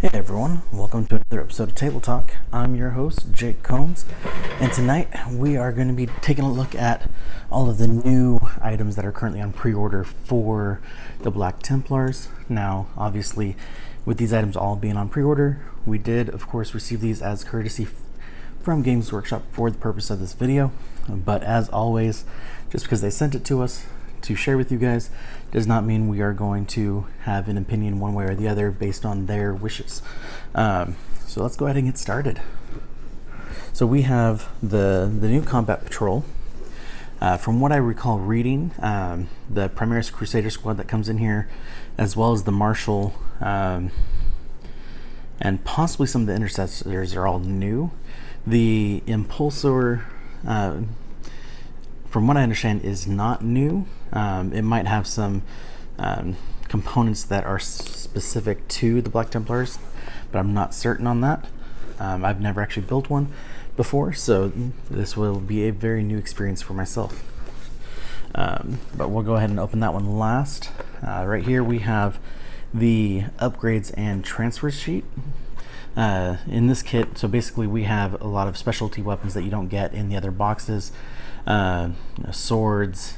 Hey everyone, welcome to another episode of Table Talk. I'm your host, Jake Combs, and tonight we are going to be taking a look at all of the new items that are currently on pre-order for the Black Templars. Now, obviously, with these items all being on pre-order, we did, of course, receive these as courtesy from Games Workshop for the purpose of this video, but as always, just because they sent it to us to share with you guys does not mean we are going to have an opinion one way or the other based on their wishes. So let's go ahead and get started. So we have the new Combat Patrol. From what I recall reading, the Primaris Crusader Squad that comes in here, as well as the Marshal, and possibly some of the Intercessors are all new. The Impulsor, from what I understand, is not new. It might have some components that are specific to the Black Templars, but I'm not certain on that. I've never actually built one before, so this will be a very new experience for myself. But we'll go ahead and open that one last. Right here we have the upgrades and transfer sheet. In this kit, so basically we have a lot of specialty weapons that you don't get in the other boxes. Swords,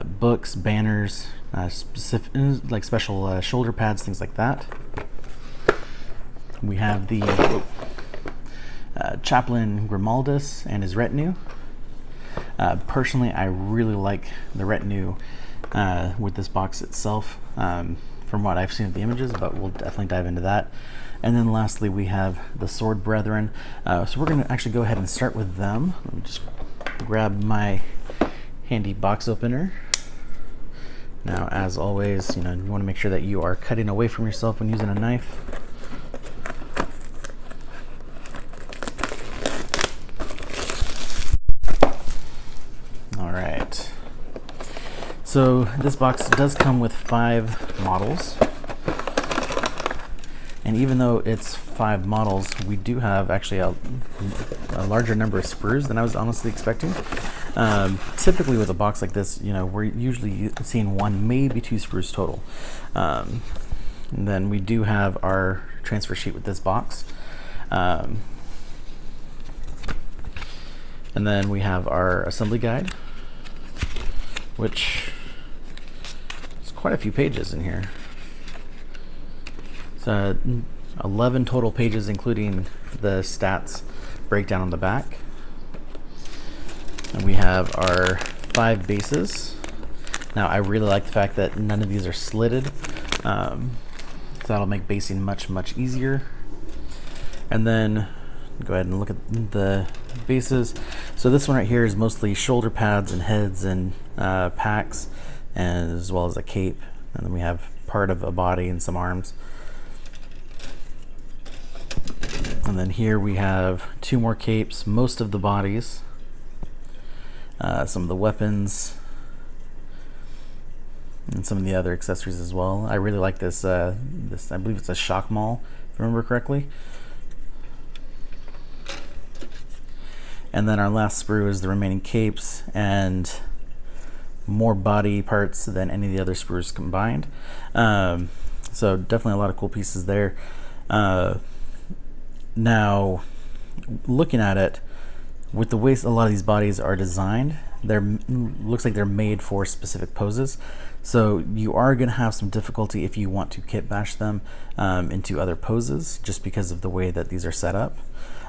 books, banners, specific, like special shoulder pads, things like that. We have the Chaplain Grimaldus and his retinue. Personally, I really like the retinue with this box itself, from what I've seen of the images, but we'll definitely dive into that. And then lastly, we have the Sword Brethren. So we're going to actually go ahead and start with them. Let me just grab my handy box opener. Now, as always, you want to make sure that you are cutting away from yourself when using a knife. All right. So this box does come with 5 models. And even though it's 5 models, we do have actually a larger number of sprues than I was honestly expecting. Typically with a box like this, we're usually seeing 1, maybe 2 sprues total. And then we do have our transfer sheet with this box. And then we have our assembly guide, which is quite a few pages in here. It's 11 total pages, including the stats breakdown on the back. And we have our 5 bases. Now, I really like the fact that none of these are slitted. So that'll make basing much, much easier. And then go ahead and look at the bases. So this one right here is mostly shoulder pads and heads and packs, and as well as a cape. And then we have part of a body and some arms. And then here we have 2 more capes, most of the bodies, some of the weapons, and some of the other accessories as well. I really like this, I believe it's a shock maul, if I remember correctly. And then our last sprue is the remaining capes and more body parts than any of the other sprues combined. So definitely a lot of cool pieces there. Now, looking at it, with the way a lot of these bodies are designed, looks like they're made for specific poses. So you are going to have some difficulty if you want to kit bash them into other poses, just because of the way that these are set up.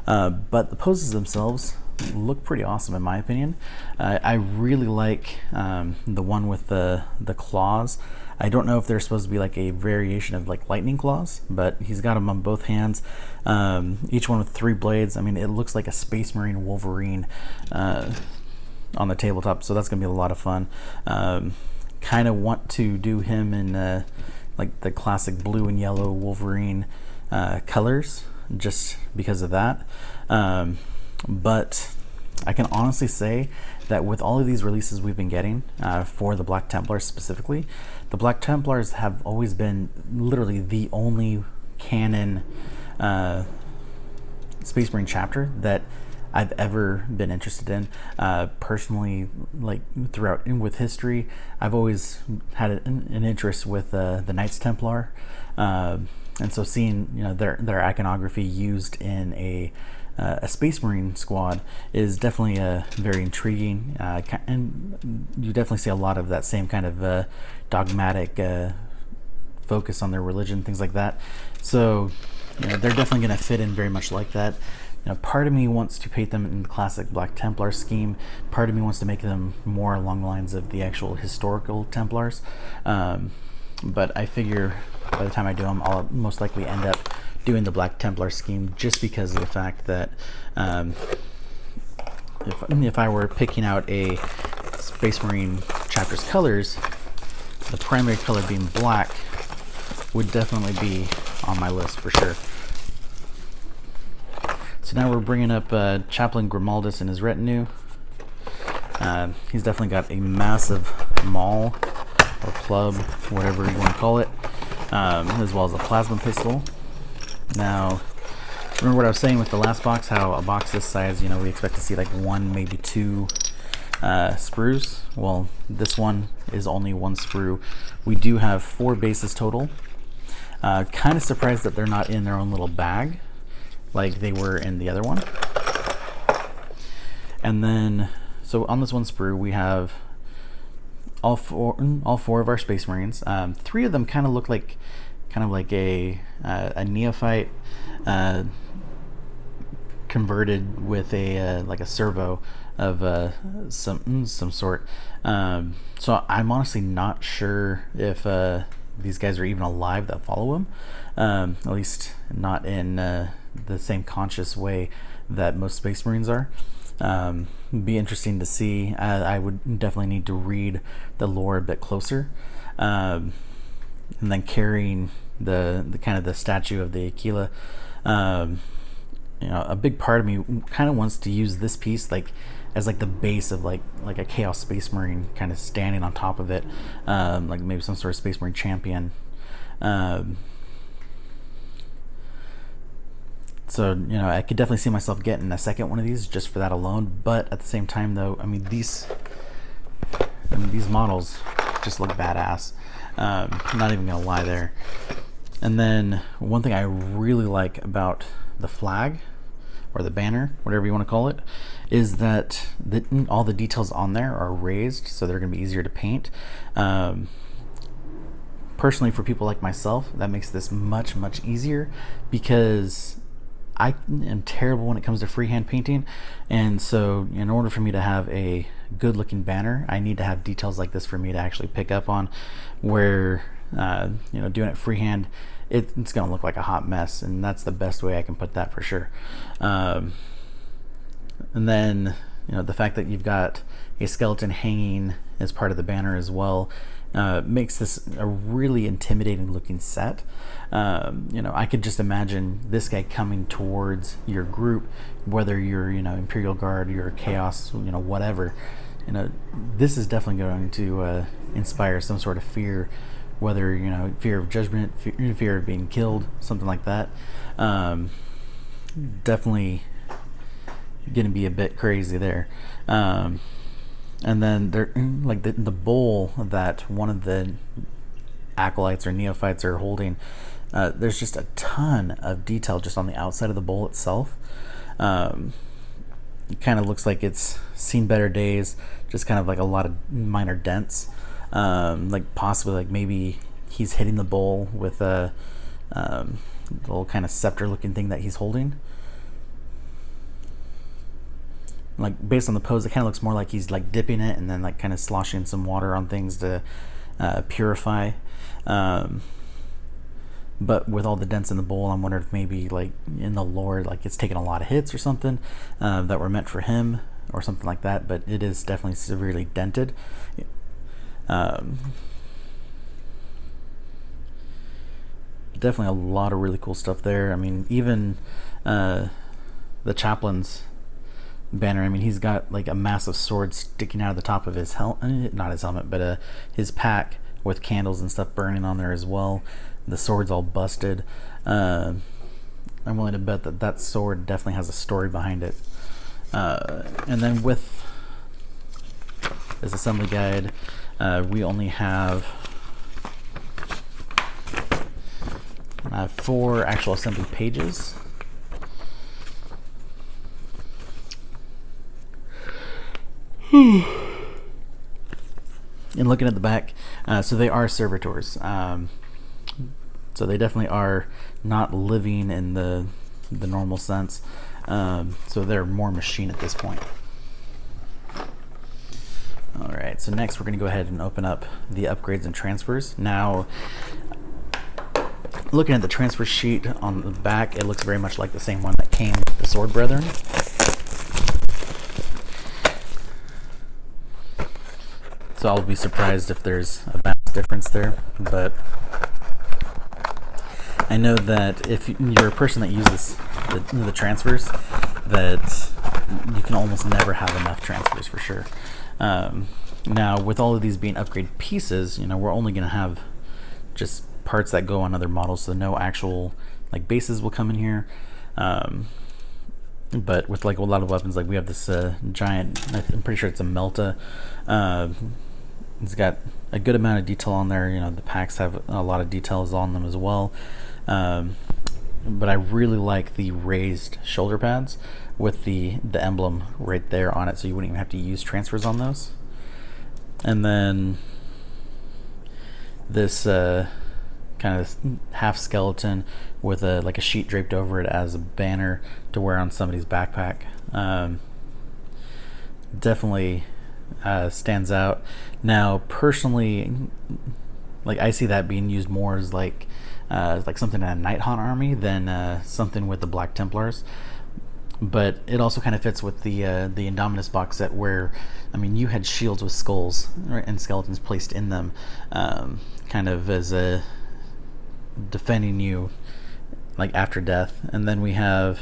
But the poses themselves look pretty awesome in my opinion. I really like the one with the claws. I don't know if they're supposed to be like a variation of like lightning claws, but he's got them on both hands. Each one with 3 blades. I mean, it looks like a Space Marine Wolverine on the tabletop, so that's gonna be a lot of fun. Kind of want to do him in like the classic blue and yellow Wolverine colors, just because of that. But I can honestly say that with all of these releases we've been getting for the Black Templars specifically, the Black Templars have always been literally the only canon Space Marine chapter that I've ever been interested in. Personally, like throughout with history, I've always had an interest with the Knights Templar. And so seeing, you know, their iconography used in a Space Marine squad is definitely very intriguing, and you definitely see a lot of that same kind of dogmatic focus on their religion, things like that. So, you know, they're definitely going to fit in very much like that. You know, part of me wants to paint them in the classic Black Templar scheme. Part of me wants to make them more along the lines of the actual historical Templars. But I figure by the time I do them, I'll most likely end up doing the Black Templar scheme, just because of the fact that if I were picking out a Space Marine chapter's colors, the primary color being black would definitely be on my list for sure. So now we're bringing up Chaplain Grimaldus and his retinue. He's definitely got a massive maul or club, whatever you want to call it, as well as a plasma pistol. Now, remember what I was saying with the last box, how a box this size, you know, we expect to see like 1, maybe 2 sprues? Well, this one is only 1 sprue. We do have 4 bases total. Kind of surprised that they're not in their own little bag like they were in the other one. And then, so on this 1 sprue, we have all four of our Space Marines. 3 of them kind of look like a neophyte converted with a like a servo of some sort. So I'm honestly not sure if these guys are even alive that follow him, at least not in the same conscious way that most Space Marines are. Be interesting to see. I would definitely need to read the lore a bit closer, and then carrying the kind of the statue of the Aquila. You know, a big part of me kind of wants to use this piece like as like the base of like a Chaos Space Marine kind of standing on top of it, like maybe some sort of Space Marine champion. So, you know, I could definitely see myself getting a second one of these just for that alone. But at the same time, though, I mean, these models just look badass. Not even gonna lie there. And then one thing I really like about the flag or the banner, whatever you want to call it, is that all the details on there are raised, so they're gonna be easier to paint. Personally, for people like myself, that makes this much easier, because I am terrible when it comes to freehand painting, and so in order for me to have a good looking banner, I need to have details like this for me to actually pick up on, where you know, doing it freehand, it's gonna look like a hot mess, and that's the best way I can put that for sure. And then, you know, the fact that you've got a skeleton hanging as part of the banner as well makes this a really intimidating looking set. You know, I could just imagine this guy coming towards your group, whether you're, you know, Imperial Guard, you're Chaos, you know, whatever. You know, this is definitely going to inspire some sort of fear, whether, you know, fear of judgment, fear of being killed, something like that. Definitely going to be a bit crazy there. And then there, like the bowl that one of the acolytes or neophytes are holding, there's just a ton of detail just on the outside of the bowl itself. It kind of looks like it's seen better days, just kind of like a lot of minor dents, like possibly like maybe he's hitting the bowl with a little kind of scepter looking thing that he's holding. Like based on the pose, it kind of looks more like he's like dipping it and then like kind of sloshing some water on things to purify. But with all the dents in the bowl, I'm wondering if maybe like in the lore, like it's taken a lot of hits or something that were meant for him or something like that. But it is definitely severely dented. Definitely a lot of really cool stuff there. I mean, even the chaplain's banner, I mean, he's got like a massive sword sticking out of the top of his helmet, not his helmet, but his pack, with candles and stuff burning on there as well. The sword's all busted. I'm willing to bet that that sword definitely has a story behind it. And then with this assembly guide, we only have 4 actual assembly pages. And looking at the back, so they are servitors. So they definitely are not living in the normal sense. So they're more machine at this point. All right, so next we're going to go ahead and open up the upgrades and transfers. Now, looking at the transfer sheet on the back, it looks very much like the same one that came with the Sword Brethren. So I'll be surprised if there's a vast difference there, but I know that if you're a person that uses the transfers, that you can almost never have enough transfers for sure. Now, with all of these being upgrade pieces, we're only going to have just parts that go on other models, so no actual bases will come in here. But with a lot of weapons, we have this giant, I'm pretty sure it's a Melta. It's got a good amount of detail on there. The packs have a lot of details on them as well. But I really like the raised shoulder pads with the emblem right there on it, so you wouldn't even have to use transfers on those. And then this kind of half skeleton with a sheet draped over it as a banner to wear on somebody's backpack. Definitely stands out. Now, personally, I see that being used more as something in a Nighthaunt army than something with the Black Templars. But it also kind of fits with the Indominus box set, where you had shields with skulls, right, and skeletons placed in them, kind of as a defending you after death. And then we have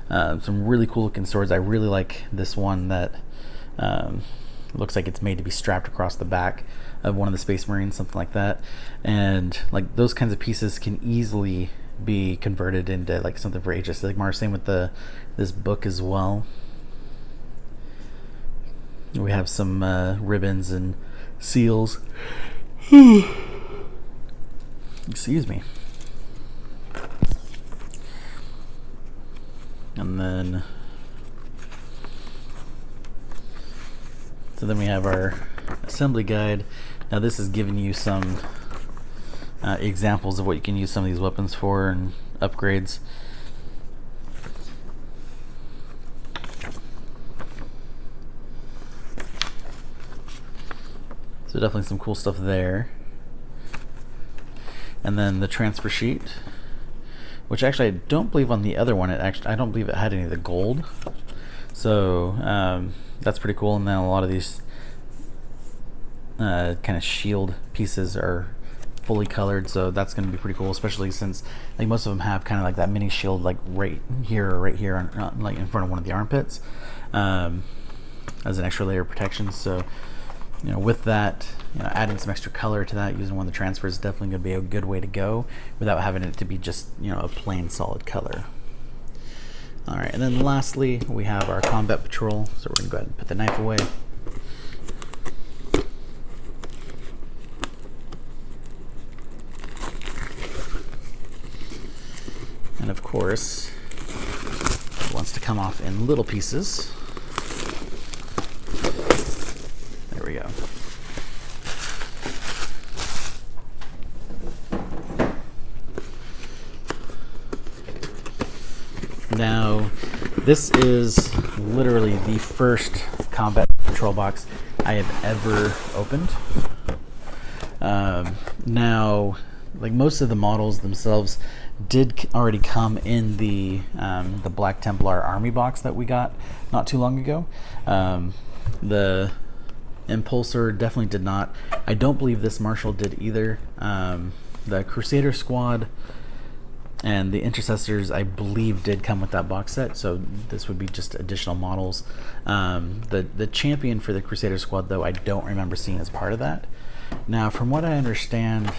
some really cool looking swords. I really like this one that looks like it's made to be strapped across the back of one of the Space Marines, something like that. And those kinds of pieces can easily be converted into something for Age of Sigmar. Same with this book as well. We have some ribbons and seals. Excuse me. And then we have our assembly guide. Now this is giving you some examples of what you can use some of these weapons for and upgrades. So definitely some cool stuff there. And then the transfer sheet, which actually I don't believe on the other one, I don't believe it had any of the gold. So that's pretty cool. And then a lot of these kind of shield pieces are fully colored, so that's going to be pretty cool, especially since most of them have kind of that mini shield right here or right here on, in front of one of the armpits, as an extra layer of protection. So with that, adding some extra color to that using one of the transfers is definitely going to be a good way to go without having it to be just a plain solid color. All right, and then lastly we have our combat patrol. So we're going to go ahead and put the knife away. And of course, it wants to come off in little pieces. There we go. Now, this is literally the first combat patrol box I have ever opened. Now, most of the models themselves did already come in the Black Templar army box that we got not too long ago. The Impulsor definitely did not. I don't believe this Marshal did either. The Crusader Squad and the Intercessors, I believe, did come with that box set, so this would be just additional models. The Champion for the Crusader Squad, though, I don't remember seeing as part of that. Now, from what I understand,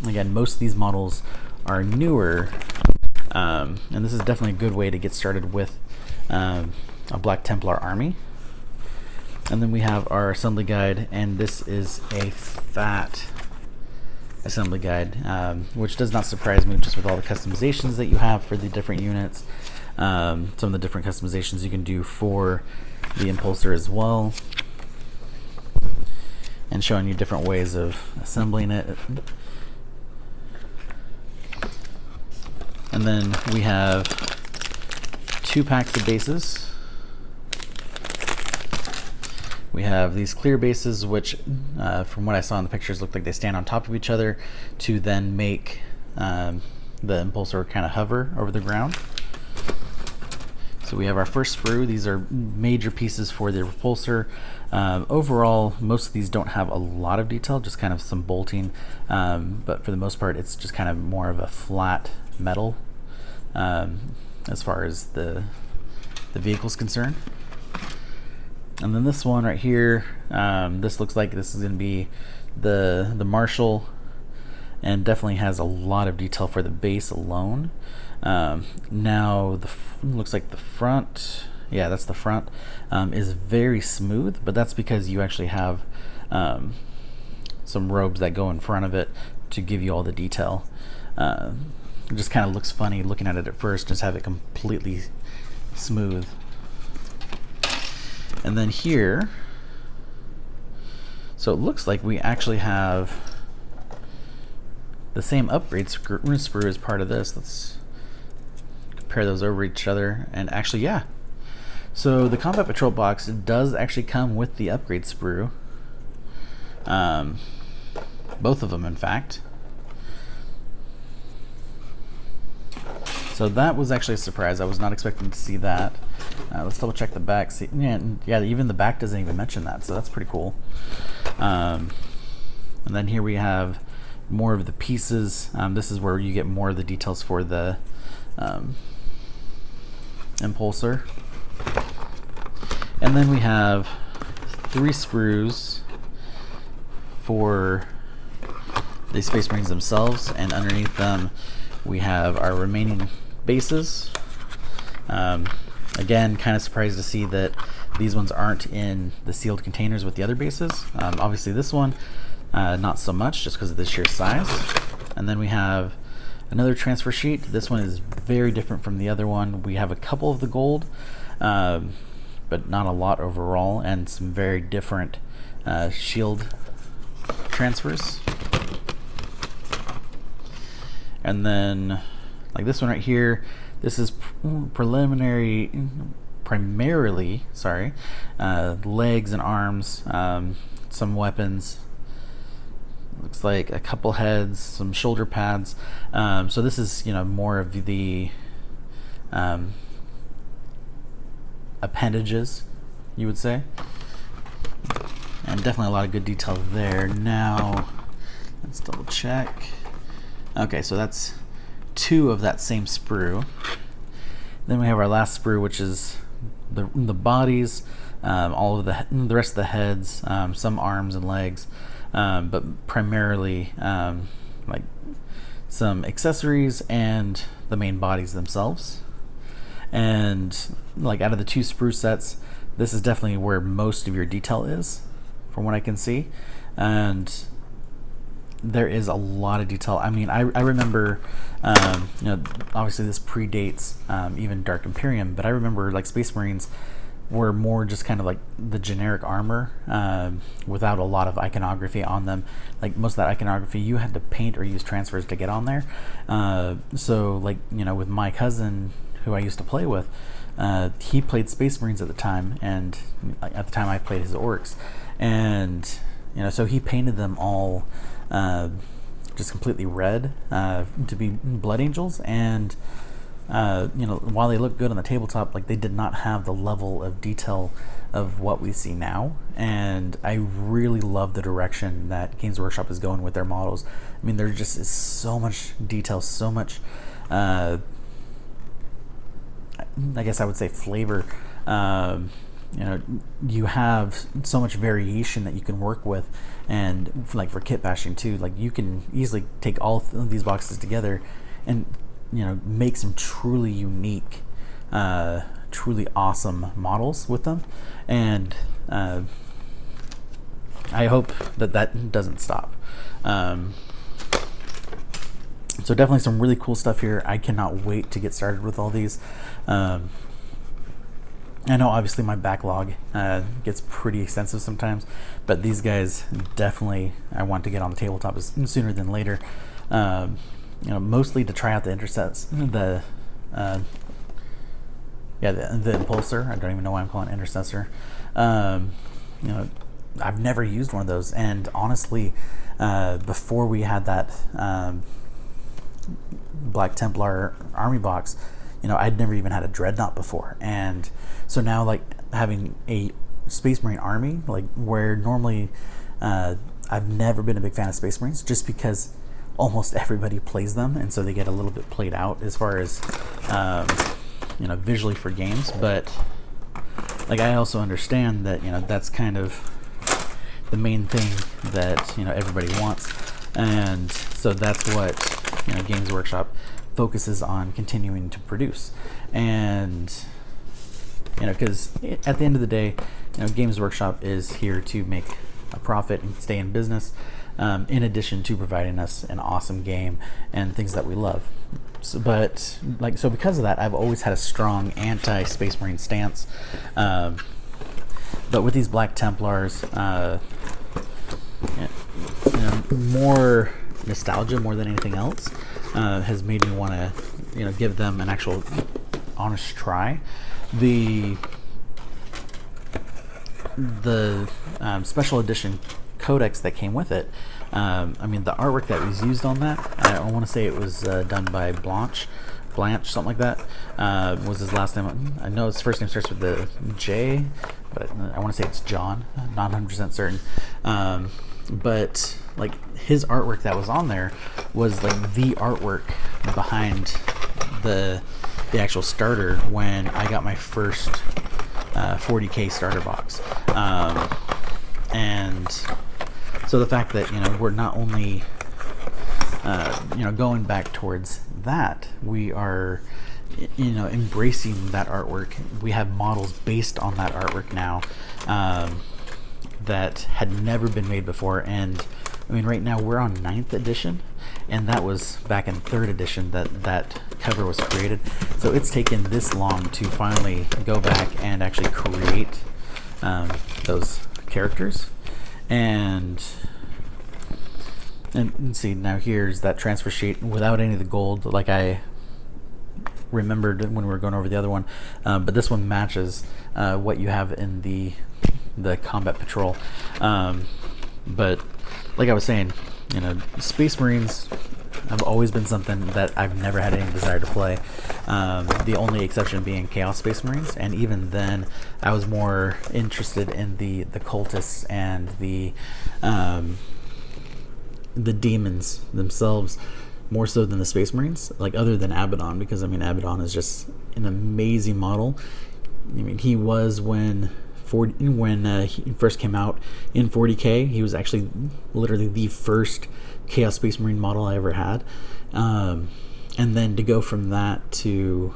again, most of these models are newer, and this is definitely a good way to get started with a Black Templar army. And then we have our assembly guide, and this is a fat assembly guide, which does not surprise me just with all the customizations that you have for the different units. Some of the different customizations you can do for the impulsor as well, and showing you different ways of assembling it. And then we have 2 packs of bases. We have these clear bases, which from what I saw in the pictures look like they stand on top of each other to then make the impulsor kind of hover over the ground. So we have our first sprue. These are major pieces for the repulsor. Overall, most of these don't have a lot of detail, just kind of some bolting, but for the most part it's just kind of more of a flat metal as far as the vehicle's concerned. And then this one right here, this looks like this is going to be the Marshal, and definitely has a lot of detail for the base alone. Now looks like the front, yeah, that's the front, is very smooth, but that's because you actually have some robes that go in front of it to give you all the detail. It just kind of looks funny looking at it at first, just have it completely smooth. And then here, so it looks like we actually have the same upgrade sprue as part of this. Let's compare those over each other, and actually, yeah. So the Combat Patrol box does actually come with the upgrade sprue. Both of them, in fact. So that was actually a surprise. I was not expecting to see that. Let's double check the back. See, yeah, even the back doesn't even mention that, so that's pretty cool. And then here we have more of the pieces. This is where you get more of the details for the impulsor. And then we have 3 sprues for the Space Marines themselves, and underneath them we have our remaining bases. Again, kind of surprised to see that these ones aren't in the sealed containers with the other bases. Obviously this one, not so much, just because of the sheer size. And then we have another transfer sheet. This one is very different from the other one. We have a couple of the gold, but not a lot overall, and some very different shield transfers. And then, like this one right here, this is primarily, legs and arms, some weapons. Looks like a couple heads, some shoulder pads. So this is, more of the appendages, you would say. And definitely a lot of good detail there. Now, let's double check. Okay, so that's 2 of that same sprue. Then we have our last sprue, which is the bodies, all of the rest of the heads, some arms and legs, but primarily like some accessories and the main bodies themselves. And like out of the 2 sprue sets, this is definitely where most of your detail is, from what I can see. And there is a lot of detail. I mean, I remember, obviously this predates even Dark Imperium, but I remember like Space Marines were more just kind of like the generic armor without a lot of iconography on them. Like most of that iconography you had to paint or use transfers to get on there. So like, with my cousin who I used to play with, he played Space Marines at the time, and at the time I played his orcs, and so he painted them all just completely red to be Blood Angels, and while they look good on the tabletop, like they did not have the level of detail of what we see now. And I really love the direction that Games Workshop is going with their models. I mean, there just is so much detail, so much I guess I would say flavor. You have so much variation that you can work with, and like for kit bashing too, like you can easily take all of these boxes together and make some truly unique, truly awesome models with them. And I hope that doesn't stop. So definitely some really cool stuff here. I cannot wait to get started with all these. I know obviously my backlog gets pretty extensive sometimes, but these guys definitely I want to get on the tabletop sooner than later. Mostly to try out the intercepts, the impulsor. I don't even know why I'm calling it intercessor. I've never used one of those, and honestly, before we had that Black Templar army box, I'd never even had a dreadnought before, and so now like having a Space Marine army, like where normally I've never been a big fan of Space Marines, just because almost everybody plays them, and so they get a little bit played out as far as visually for games. But like I also understand that that's kind of the main thing that everybody wants, and so that's what Games Workshop focuses on continuing to produce. And because at the end of the day, Games Workshop is here to make a profit and stay in business, in addition to providing us an awesome game and things that we love. So because of that, I've always had a strong anti-Space Marine stance. But with these Black Templars, more nostalgia more than anything else has made me want to give them an actual honest try. The special edition codex that came with it, the artwork that was used on that, I want to say it was done by Blanche, something like that, was his last name. I know his first name starts with the J, but I want to say it's John, not 100% certain. But like his artwork that was on there was like the artwork behind the actual starter when I got my first 40k starter box. And so the fact that we're not only going back towards that, we are embracing that artwork. We have models based on that artwork now that had never been made before. And right now we're on 9th edition, and that was back in 3rd edition that cover was created. So it's taken this long to finally go back and actually create those characters. And see, now here's that transfer sheet without any of the gold, like I remembered when we were going over the other one, but this one matches what you have in the combat patrol. But like I was saying, Space Marines have always been something that I've never had any desire to play. The only exception being Chaos Space Marines, and even then I was more interested in the cultists and the demons themselves, more so than the Space Marines, like other than Abaddon, because Abaddon is just an amazing model. He was when he first came out in 40k, he was actually literally the first Chaos Space Marine model I ever had. And then to go from that to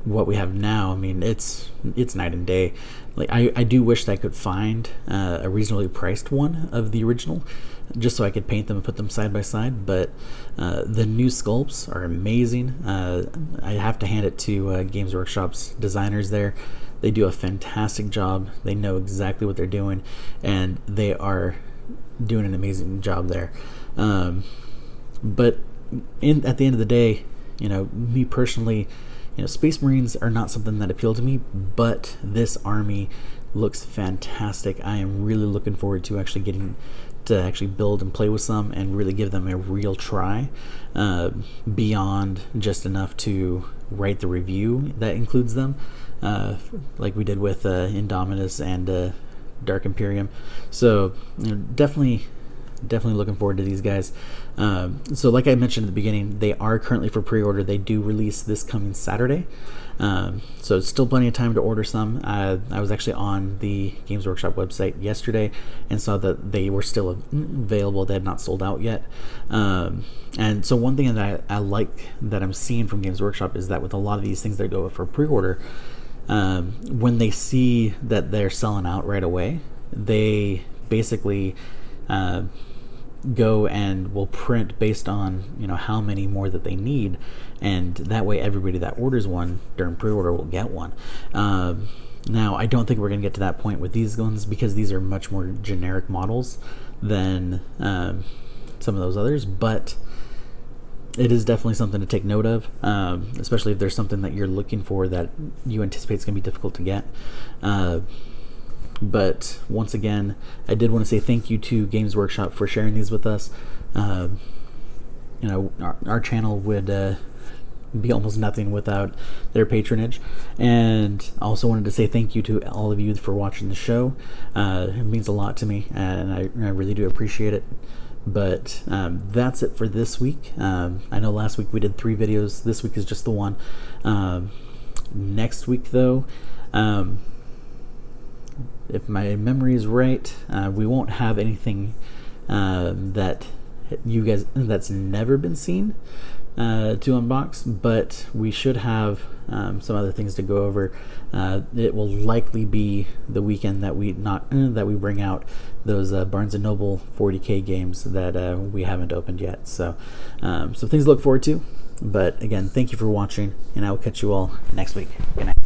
what we have now, it's night and day. Like I do wish that I could find a reasonably priced one of the original, just so I could paint them and put them side by side. But the new sculpts are amazing. I have to hand it to Games Workshop's designers there. They do a fantastic job. They know exactly what they're doing, and they are doing an amazing job there. But at the end of the day, me personally, Space Marines are not something that appeal to me, but this army looks fantastic. I am really looking forward to actually getting to actually build and play with some and really give them a real try, beyond just enough to write the review that includes them, like we did with Indominus and Dark Imperium. So definitely looking forward to these guys. So like I mentioned at the beginning, they are currently for pre-order. They do release this coming Saturday, so it's still plenty of time to order some. I was actually on the Games Workshop website yesterday and saw that they were still available. They had not sold out yet. And so one thing that I like that I'm seeing from Games Workshop is that with a lot of these things that go for pre-order, when they see that they're selling out right away, they basically go and will print based on how many more that they need, and that way everybody that orders one during pre-order will get one. Now, I don't think we're going to get to that point with these ones because these are much more generic models than some of those others, but it is definitely something to take note of, especially if there's something that you're looking for that you anticipate is going to be difficult to get. But once again, I did want to say thank you to Games Workshop for sharing these with us. Our channel would be almost nothing without their patronage. And I also wanted to say thank you to all of you for watching the show. It means a lot to me, and I really do appreciate it. But that's it for this week. I know last week we did 3 videos. This week is just the one. Next week, though, if my memory is right, we won't have anything that you guys that's never been seen to unbox, but we should have some other things to go over. It will likely be the weekend that we bring out those Barnes & Noble 40K games that we haven't opened yet. So things to look forward to. But again, thank you for watching, and I will catch you all next week. Good night.